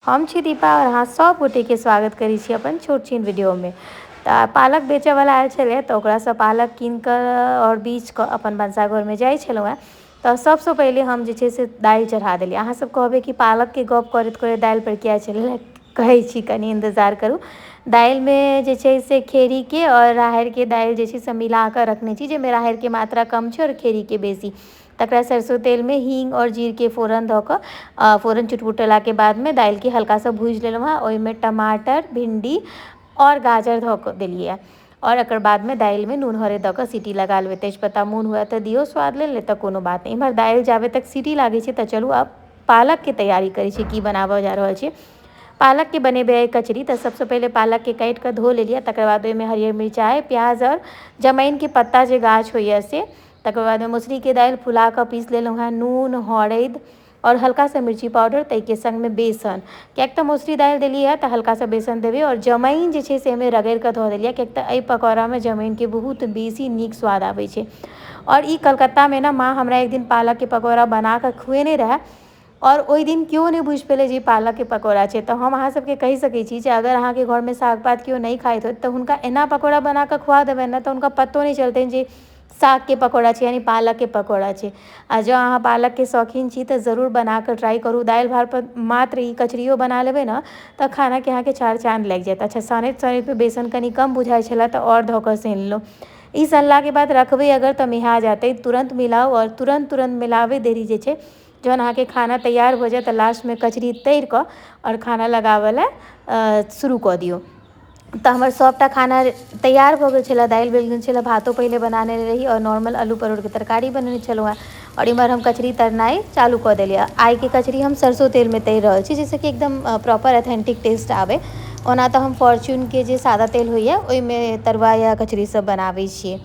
हम छी दीपा और अहाँ सब गोटे के स्वागत करी छी अपन छोट छीन वीडियो में। तो पालक बेचे वाला आयल छले तो ओकरा से पालक कीन कर और बीछ कर अपन भनसाघर में जाय छलहुँ हैं। तो सबसे पहले हम जे छै से दालि चढ़ा देलिए। अहाँ सब कहबे कि पालक के गप करैत करैत दालि पर किया चढ़ेले, कहै छी कनी इंतजार करू। दालि में जे छै से खेरी के और राहड़ के दालि जे छै से मिला कर रखने छी, जेमे राहड़ के मात्रा कम छै और खेरी के बेसी। तकरा सरसों तेल में हींग और जीर के फोरन द क फोरन चुटपुटेला के बाद में दालि के हल्का सा भूज लेलहुँ हैं। ओहिमे टमाटर, भिंडी और गाजर ध क देलिए और एकर बाद में दालि में नून हरे द क सीटी लगा लेबै। तेजपत्ता मोन हुए तो दियो स्वाद लेल, नहीं तो कोनो बात नहीं। इम्हर दालि जाबे तक सीटी लागे छै तो चलू अब पालक के तैयारी करै छी, की बनाबऽ जा रहल छी। पालक के बनेबे कचरी तो सबसे पहले पालक के काटि के धो लेलिए। तकर बाद ओहिमे हरियर मिरचाई, प्याज और जमैन के पत्ता जे गाछ होइए से, तकर बाद में मसूरी के दालि फुला के पीस लेलहुँ हैं। नून, हरैद और हल्का सा मिर्ची पाउडर, तई के संग में बेसन, किएक तो मसूरी दालि देलिए है तो हल्का सा बेसन देबै। और जमैन जे छै से एहिमे रगड़ि के धऽ देलिए, किएक तो एहि पकौड़ा में जमैन के बहुत बेसी नीक स्वाद आबै छै। और ई कलकत्ता में ना माँ हमरा एक दिन पालक के पकौड़ा बना के खुएने रहे और ओहि दिन क्यों नहीं बुझि पेले जे पालक के पकौड़ा छै। तो हम अहाँ सबके कहि सकै छी जे अगर अहाँ के घर में साग पात केओ नहीं खाइत होत तो हुनका एना पकौड़ा बना के खुआ देबै ना, तो हुनका पतो नहीं चलतनि जे साग के पकौड़ा छै, यानी पालक के पकौड़ा छै। आ जँ अहाँ पालक के शौकीन छी तो ज़रूर बना कर ट्राई करू। दालि भात पर मात्र ई कचरियो बना लेबै ना तो खाना के अहाँ के चार चाँद लागि जायत। अच्छा, सनैत सनैत में बेसन कनी कम बुझाइ छलै तो और धऽ कऽ सानि लेलहुँ। ई सनला के बाद रखबै अगर तो मिहा जातै, तुरंत मिलाउ। और तुरंत मिलावे देरी जे छै, जहन अहाँ के खाना तैयार हो जाए तो लास्ट में कचरी तैर कऽ और खाना लगाबऽ लए शुरू कऽ दियौ। तो हमर सबटा खाना तैयार भऽ गेल छलै। दालि बनि गेल छलै, भातो पहिले बनाने रही और नॉर्मल आलू परोर के तरकारी बनेने छलहुँ हैं। और इम्हर हम कचरी तरनाइ चालू कऽ देलिए। आइ के कचरी हम सरसों तेल में तैर रहल छी, जैसे कि एकदम प्रॉपर ऑथेंटिक टेस्ट आवे। ओना तो हम फॉर्च्यून के जे सादा तेल होइए ओहिमे तरुआ या कचरी सब बनाबै छियै।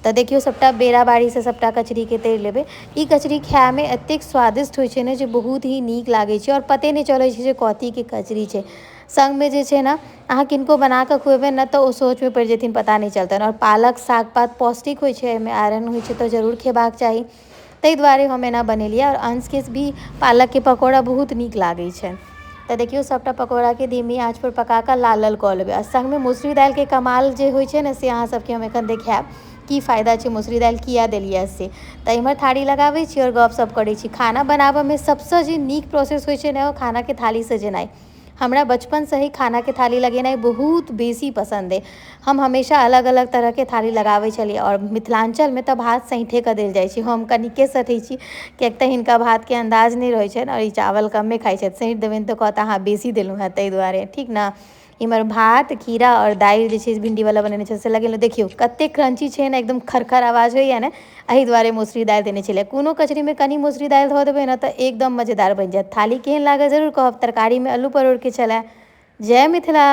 तो देखियो सबटा बेरा बारी से सबटा कचरी के तैर लेबै। ई कचरी खाय में एतेक स्वादिष्ट होइ छै ने जे बहुत ही नीक लागे छै और पते नहीं चलै छै जे कथी के कचरी छै। संग में जे छै ना, अहाँ किनको बना कऽ खुएबै ना तो ओ सोच में पड़ि जेथिन, पता नहीं चलतनि। और पालक साग पात पौष्टिक होइ छै, एहिमे आयरन होइ छै तो जरूर खेबाक चाही। ताहि दुआरे हम एना बनेलिए। और अंश के भी पालक के पकौड़ा बहुत नीक लागे छै। तो देखियो सबटा पकौड़ा के धीमी आँच पर पका कऽ लाल लाल कऽ लेबै। आ संग में मसूरी दालि के कमाल जे होइ छै ने से अहाँ सबके हम एखन देखायब की फायदा छै मसूरी दालि किया देलिए से। तो इम्हर थारी लगाबै छी और गपशप करै छी। खाना बनाबऽ में सबसँ जे नीक प्रोसेस होइ छै ने, ओ खाना के थाली सजेनाइ। हमरा बचपन से ही खाना के थाली लगेनाइ बहुत बेसी पसंद है। हम हमेशा अलग अलग तरह के थाली लगाबै छलिए। और मिथिलांचल में तो भात सैंठे कऽ देल जाइ छै। हम कनिके सटै छी, किएक तऽ हिनका भात के अंदाज नहीं रहै छनि और ई चावल कमे खाइ छथि। सैंठ देबनि तो कहता अहाँ बेसी देलहुँ हैं, ताहि दुआरे ठीक ना। इम्हर भात, खीरा और दालि जे छै भिंडी वाला बनेने छै से लगेलहुँ। देखियो कते क्रंची छै ने, एकदम खरखर आवाज होइए ने, एहि दुआरे मसूरी दालि देने छलिए। कोनो कचरी में कनी मसूरी दालि धऽ देबै ना तो एकदम मजेदार बनि जायत। थाली केहन लागल जरूर कहब। तरकारी में आलू परोर के छलै। जय मिथिला।